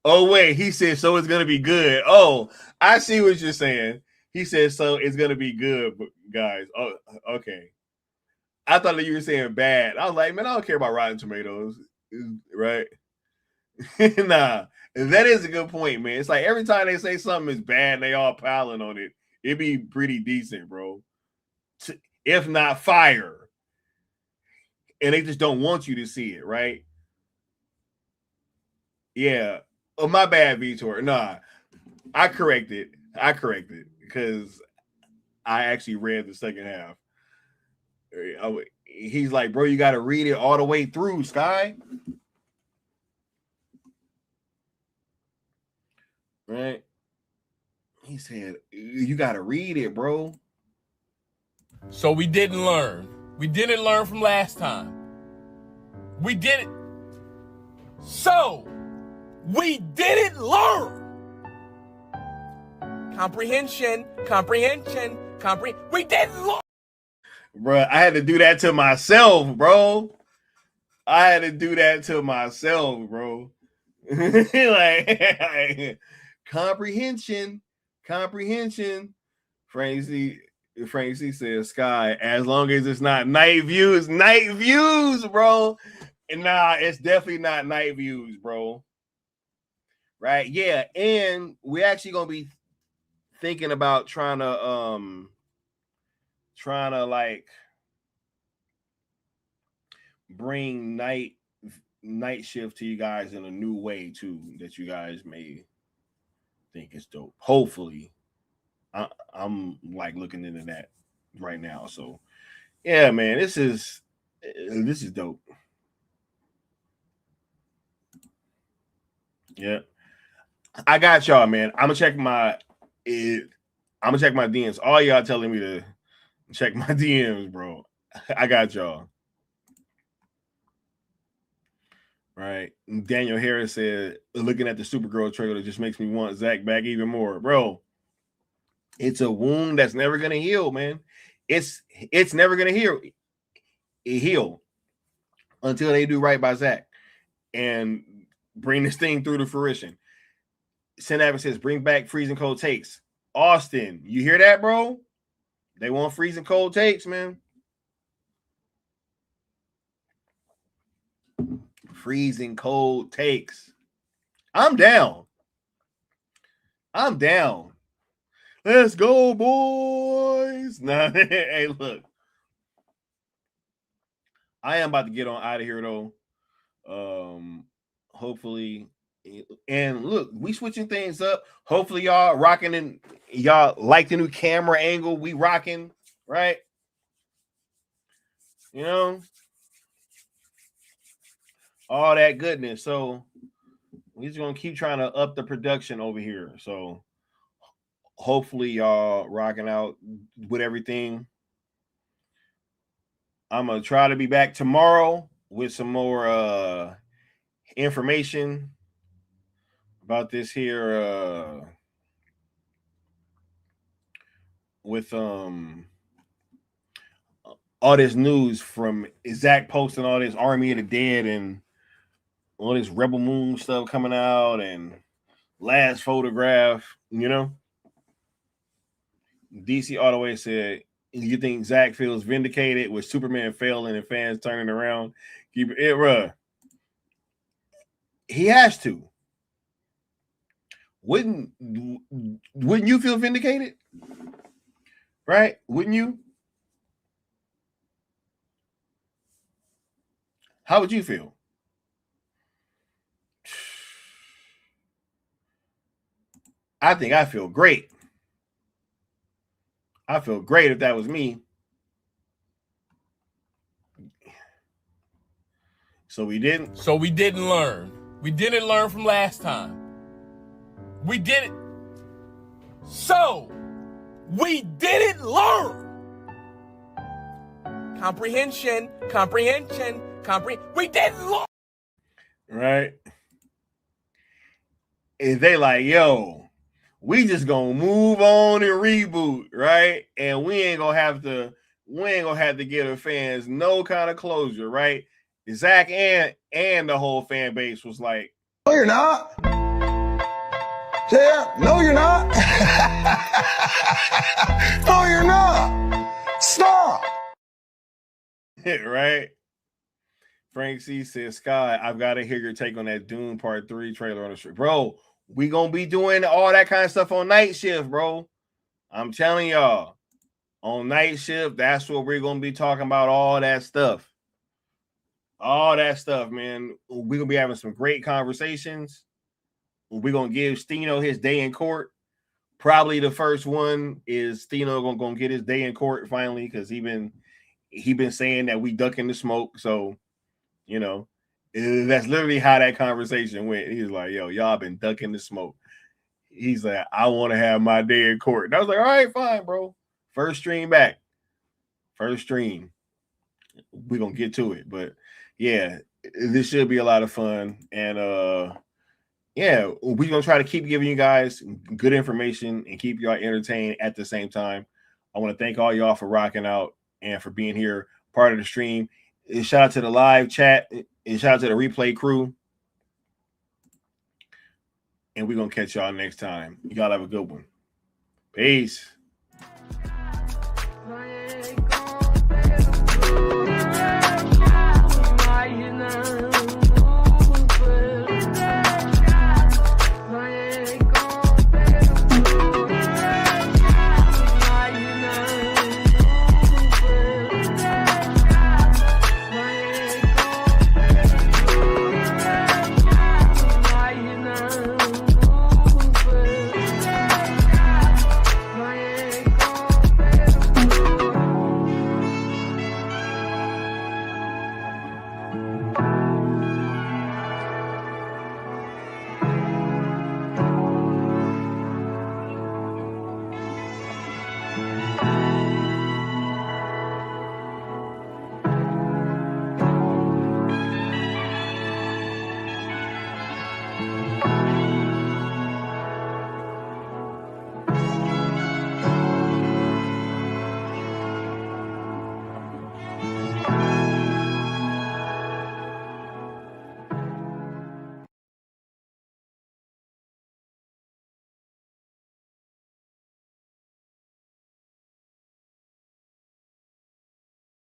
Oh, wait, he said, so it's going to be good. Oh, I see what you're saying. He said, so it's going to be good, guys. Oh, okay. I thought that you were saying bad. I was like, man, I don't care about Rotten Tomatoes. Right? Nah, that is a good point, man. It's like every time they say something is bad, they all piling on it. It'd be pretty decent, bro. If not fire. And they just don't want you to see it, right? Yeah. Oh, my bad, Vitor. Nah, I corrected because I actually read the second half. He's like, bro, you got to read it all the way through, Sky. Right? He said, you got to read it, bro. So we didn't learn. We didn't learn from last time. We didn't. So we didn't learn. Comprehension. We didn't learn. Bro, I had to do that to myself, bro. like comprehension. Frank C says, Sky, as long as it's not night views, bro. And nah, it's definitely not night views, bro. Right? Yeah, and we're actually gonna be thinking about trying to like bring night shift to you guys in a new way too, that you guys may think is dope. Hopefully. I'm like looking into that right now. So yeah, man, this is dope. Yeah. I got y'all, man. I'm gonna check my DMs. All y'all telling me to check my DMs, bro. I got y'all. Right. Daniel Harris said, looking at the Supergirl trailer just makes me want Zack back even more. Bro, it's a wound that's never gonna heal, man. It's never gonna heal until they do right by Zack and bring this thing through to fruition. Sin Abbott says, bring back freezing cold takes. Austin, you hear that, bro? They want freezing cold takes, man. Freezing cold takes. I'm down. Let's go, boys. Nah, hey, look. I am about to get on out of here, though. Hopefully. And look, we switching things up. Hopefully, y'all rocking and y'all like the new camera angle. We rocking, right? You know, all that goodness. So we're just gonna keep trying to up the production over here. So hopefully, y'all rocking out with everything. I'm gonna try to be back tomorrow with some more information about this here with all this news from Zack posting all this Army of the Dead and all this Rebel Moon stuff coming out and last photograph, you know. DC Autoway said, you think Zack feels vindicated with Superman failing and fans turning around? Keep it, bruh. He has to. Wouldn't you feel vindicated? Right? Wouldn't you? How would you feel? I think I feel great. I feel great if that was me. So we didn't learn. We didn't learn from last time. We didn't. So we didn't learn. Comprehension. We didn't learn. Right? And they like, yo, we just gonna move on and reboot, right? And we ain't gonna have to give the fans no kind of closure, right? Zack and the whole fan base was like, no, you're not. Yeah, no, you're not. No, you're not. Stop. Right? Frank C says, Sky, I've got to hear your take on that Dune Part 3 trailer on the street. Bro, we gonna be doing all that kind of stuff on night shift, bro. I'm telling y'all, on night shift, that's what we're gonna be talking about. All that stuff, man. We're gonna be having some great conversations. We're gonna give Stino his day in court. Probably the first one is Stino gonna get his day in court finally, because he been saying that we ducking the smoke. So, you know, that's literally how that conversation went. He's like, yo, y'all been ducking the smoke. He's like, I want to have my day in court. And I was like, all right, fine, bro. First stream back. We're going to get to it. But, yeah, this should be a lot of fun. And, yeah, we're going to try to keep giving you guys good information and keep y'all entertained at the same time. I want to thank all y'all for rocking out and for being here, part of the stream. Shout out to the live chat and shout out to the replay crew. And we're going to catch y'all next time. Y'all have a good one. Peace.